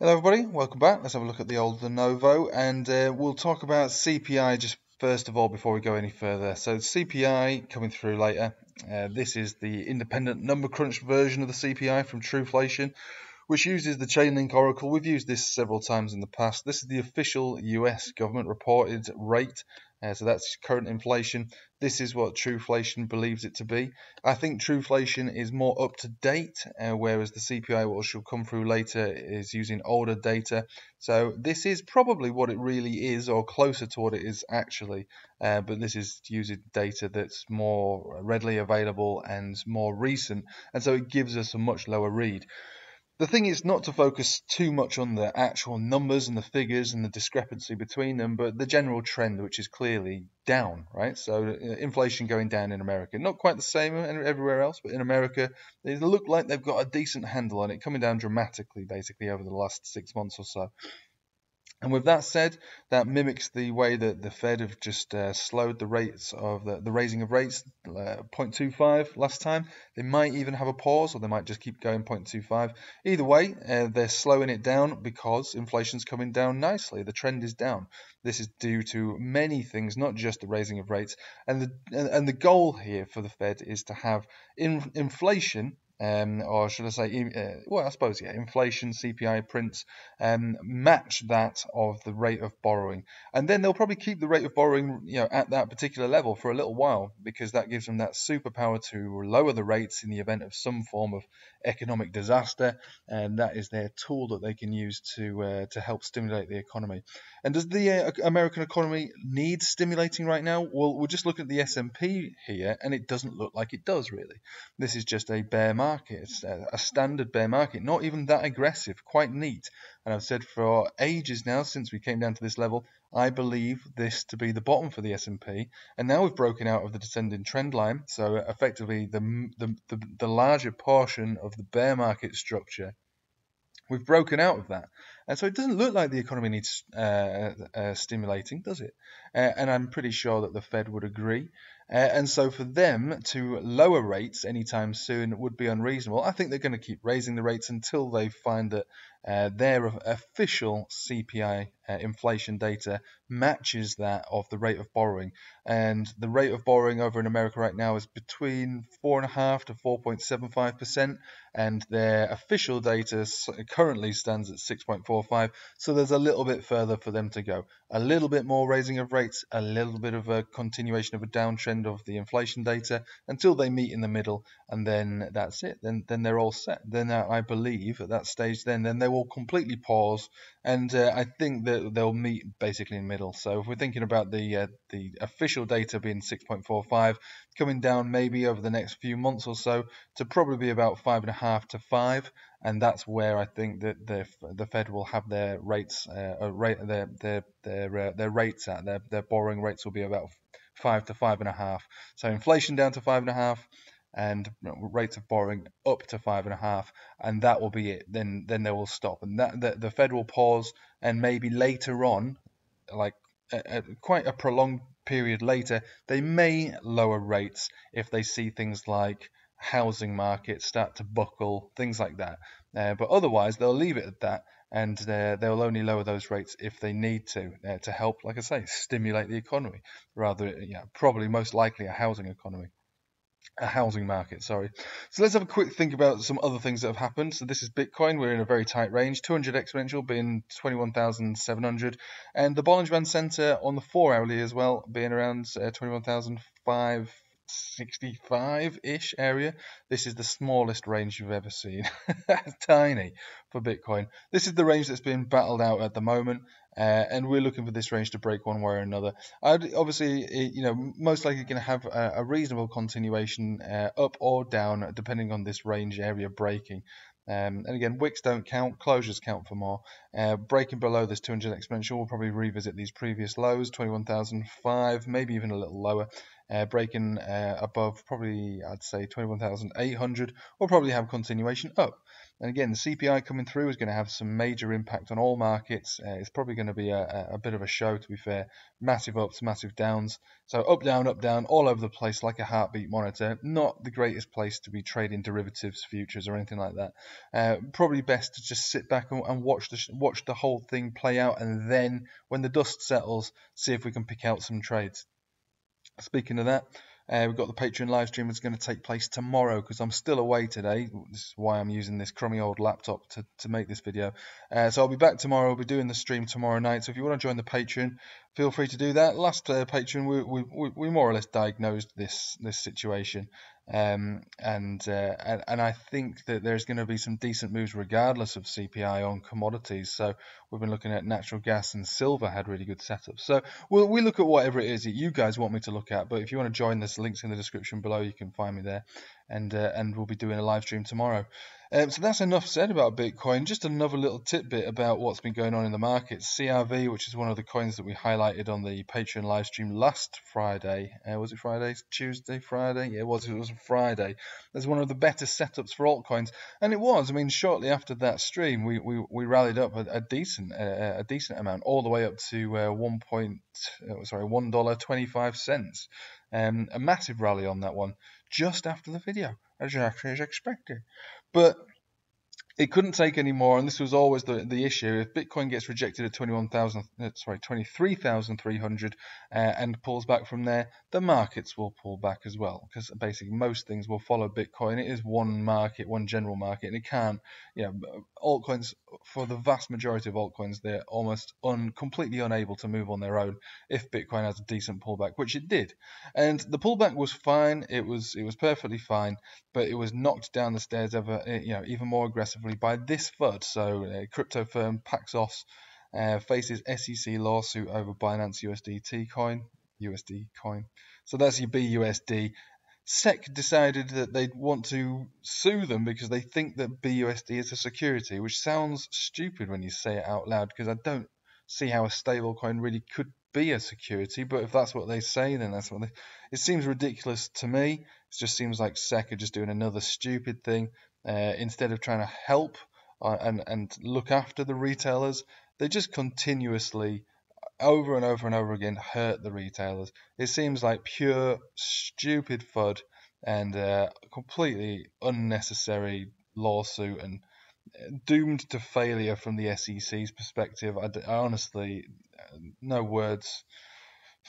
Hello everybody, welcome back. Let's have a look at the old Lenovo and we'll talk about CPI just first of all before we go any further. So CPI coming through later. This is the independent number crunch version of the CPI from Trueflation, which uses the Chainlink Oracle. We've used this several times in the past. This is the official US government reported rate. So that's current inflation. This is what Trueflation believes it to be. I think Trueflation is more up to date, whereas the CPI, what shall come through later, is using older data. So this is probably what it really is, or closer to what it is actually. But this is using data that's more readily available and more recent, and so it gives us a much lower read. The thing is not to focus too much on the actual numbers and the figures and the discrepancy between them, but the general trend, which is clearly down, right? So inflation going down in America, not quite the same everywhere else, but in America, they look like they've got a decent handle on it, coming down dramatically, basically, over the last 6 months or so. And with that said, that mimics the way that the Fed have just slowed the rates of the raising of rates, 0.25 last time. They might even have a pause, or they might just keep going 0.25. Either way, they're slowing it down because inflation's coming down nicely. The trend is down. This is due to many things, not just the raising of rates. And the goal here for the Fed is to have inflation. Or should I say, well, I suppose, yeah, inflation, CPI prints, match that of the rate of borrowing. And then they'll probably keep the rate of borrowing, at that particular level for a little while, because that gives them that superpower to lower the rates in the event of some form of economic disaster. And that is their tool that they can use to help stimulate the economy. And does the American economy need stimulating right now? Well, we'll just look at the S&P here, and it doesn't look like it does, really. This is just a bear market. It's a standard bear market, not even that aggressive, quite neat. And I've said for ages now, since we came down to this level, I believe this to be the bottom for the S&P. And now we've broken out of the descending trend line, so effectively the larger portion of the bear market structure, we've broken out of that. And so it doesn't look like the economy needs stimulating, does it? And I'm pretty sure that the Fed would agree. And so for them to lower rates anytime soon would be unreasonable. I think they're going to keep raising the rates until they find that their official CPI inflation data matches that of the rate of borrowing. And the rate of borrowing over in America right now is between 4.5% to 4.75%, and their official data currently stands at 6.45%. So there's a little bit further for them to go. A little bit more raising of rates, a little bit of a continuation of a downtrend of the inflation data until they meet in the middle, and then that's it. Then they're all set. Then I believe at that stage, then they will completely pause, and I think that they'll meet basically in the middle. So if we're thinking about the official data being 6.45, coming down maybe over the next few months or so to probably be about 5.5 to 5. And that's where I think that the Fed will have their rates, their rates at their borrowing rates will be about 5 to 5.5. So inflation down to 5.5, and rates of borrowing up to 5.5, and that will be it. Then they will stop, and that the Fed will pause, and maybe later on, like quite a prolonged period later, they may lower rates if they see things like housing market start to buckle, things like that. But otherwise, they'll leave it at that, and they'll only lower those rates if they need to help, like I say, stimulate the economy. Rather, probably most likely a housing market, sorry. So let's have a quick think about some other things that have happened. So this is Bitcoin. We're in a very tight range. 200 exponential being 21,700, and the Bollinger Band Center on the 4-hourly as well being around 21,565-ish area. This is the smallest range you've ever seen. Tiny for Bitcoin. This is the range that's being battled out at the moment. And we're looking for this range to break one way or another. Obviously, most likely going to have a reasonable continuation up or down, depending on this range area breaking. And again, wicks don't count, closures count for more. Breaking below this 200 exponential, we'll probably revisit these previous lows, 21,005, maybe even a little lower. Breaking above, probably I'd say 21,800, we'll probably have continuation up. And again, the CPI coming through is going to have some major impact on all markets. It's probably going to be a bit of a show, to be fair. Massive ups, massive downs. So up, down, all over the place like a heartbeat monitor. Not the greatest place to be trading derivatives, futures, or anything like that. Probably best to just sit back and watch the whole thing play out, and then when the dust settles, see if we can pick out some trades. Speaking of that, we've got the Patreon live stream that's going to take place tomorrow because I'm still away today. This is why I'm using this crummy old laptop to make this video. So I'll be back tomorrow. I'll be doing the stream tomorrow night. So if you want to join the Patreon, feel free to do that. Last Patreon, we more or less diagnosed this situation. And I think that there's going to be some decent moves regardless of CPI on commodities. So we've been looking at natural gas, and silver had really good setups. So we look at whatever it is that you guys want me to look at. But if you want to join, there's links in the description below. You can find me there, and we'll be doing a live stream tomorrow. So that's enough said about Bitcoin. Just another little tidbit about what's been going on in the markets. CRV, which is one of the coins that we highlighted on the Patreon live stream last Friday. Was it Friday? Tuesday? Friday? Yeah, it was Friday. There's one of the better setups for altcoins, and it was. I mean, shortly after that stream, we rallied up a decent amount, all the way up to $1.25. A massive rally on that one just after the video, as expected. But it couldn't take any more, and this was always the issue. If Bitcoin gets rejected at 23,300 and pulls back from there, the markets will pull back as well, because basically most things will follow Bitcoin. It is one market, one general market, and it can't. Altcoins, for the vast majority of altcoins, they're almost completely unable to move on their own if Bitcoin has a decent pullback, which it did. And the pullback was fine. It was perfectly fine, but it was knocked down the stairs even more aggressively by this FUD. So crypto firm Paxos faces SEC lawsuit over Binance USD coin. So that's your BUSD. SEC decided that they'd want to sue them because they think that BUSD is a security, which sounds stupid when you say it out loud, because I don't see how a stablecoin really could be a security. But if that's what they say, then that's what it seems ridiculous to me. It just seems like SEC are just doing another stupid thing. Instead of trying to help and look after the retailers, they just continuously, over and over and over again, hurt the retailers. It seems like pure stupid FUD and completely unnecessary lawsuit, and doomed to failure from the SEC's perspective. I honestly, no words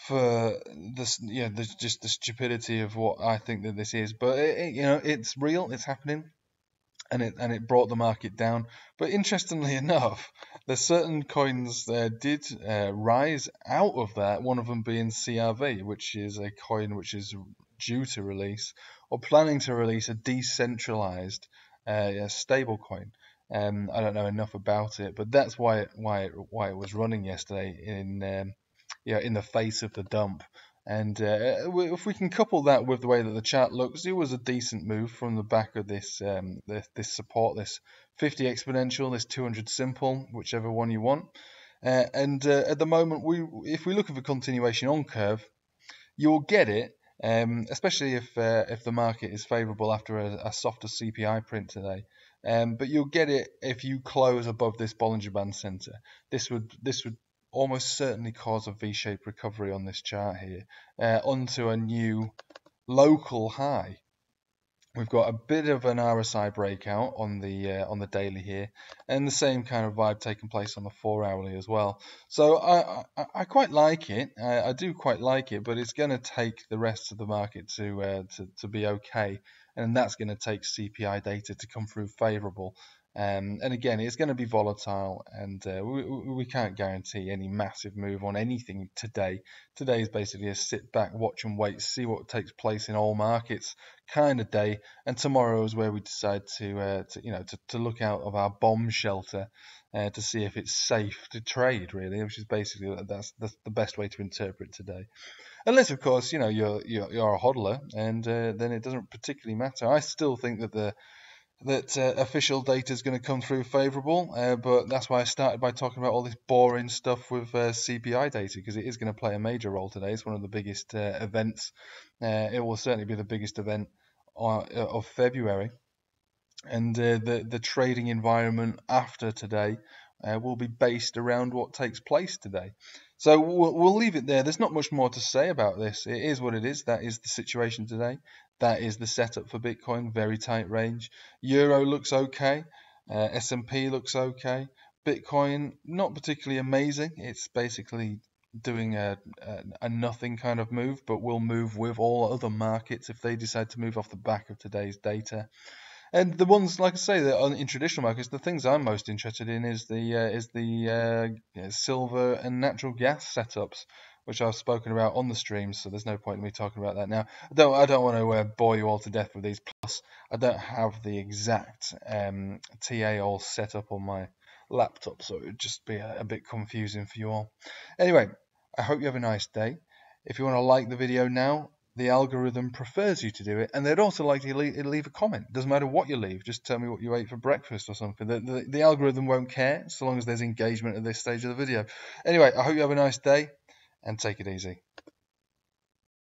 for this, just the stupidity of what I think that this is. But it's real, it's happening. And it brought the market down. But interestingly enough, there's certain coins did rise out of that. One of them being CRV, which is a coin which is due to release or planning to release a decentralized stable coin. I don't know enough about it, but that's why it was running yesterday in the face of the dump. And if we can couple that with the way that the chart looks, it was a decent move from the back of this this support, this 50 exponential, this 200 simple, whichever one you want. And at the moment, if we look at the continuation on curve, you'll get it, especially if the market is favourable after a softer CPI print today. But you'll get it if you close above this Bollinger Band center. This would almost certainly cause a V-shaped recovery on this chart here, onto a new local high. We've got a bit of an RSI breakout on the daily here, and the same kind of vibe taking place on the 4-hourly as well. So I quite like it. I do quite like it, but it's going to take the rest of the market to be okay, and that's going to take CPI data to come through favourable. And again, it's going to be volatile, and we can't guarantee any massive move on anything today. Today is basically a sit back, watch and wait, see what takes place in all markets kind of day. And tomorrow is where we decide to look out of our bomb shelter to see if it's safe to trade, really, which is basically that's the best way to interpret today. Unless, of course, you're a hodler, and then it doesn't particularly matter. I still think that official data is going to come through favourable, but that's why I started by talking about all this boring stuff with CPI data, because it is going to play a major role today. It's one of the biggest events. It will certainly be the biggest event of February. and the trading environment after today will be based around what takes place today. So we'll leave it there. There's not much more to say about this. It is what it is. That is the situation today. That is the setup for Bitcoin. Very tight range. Euro looks okay. S&P looks okay. Bitcoin not particularly amazing. It's basically doing a nothing kind of move, but will move with all other markets if they decide to move off the back of today's data. And the ones, like I say, that are in traditional markets, the things I'm most interested in is the silver and natural gas setups, which I've spoken about on the stream. So there's no point in me talking about that now. I don't want to bore you all to death with these. Plus, I don't have the exact TA all set up on my laptop, so it would just be a bit confusing for you all. Anyway, I hope you have a nice day. If you want to like the video now, the algorithm prefers you to do it, and they'd also like you to leave a comment. Doesn't matter what you leave, just tell me what you ate for breakfast or something. The algorithm won't care so long as there's engagement at this stage of the video. Anyway, I hope you have a nice day, and take it easy.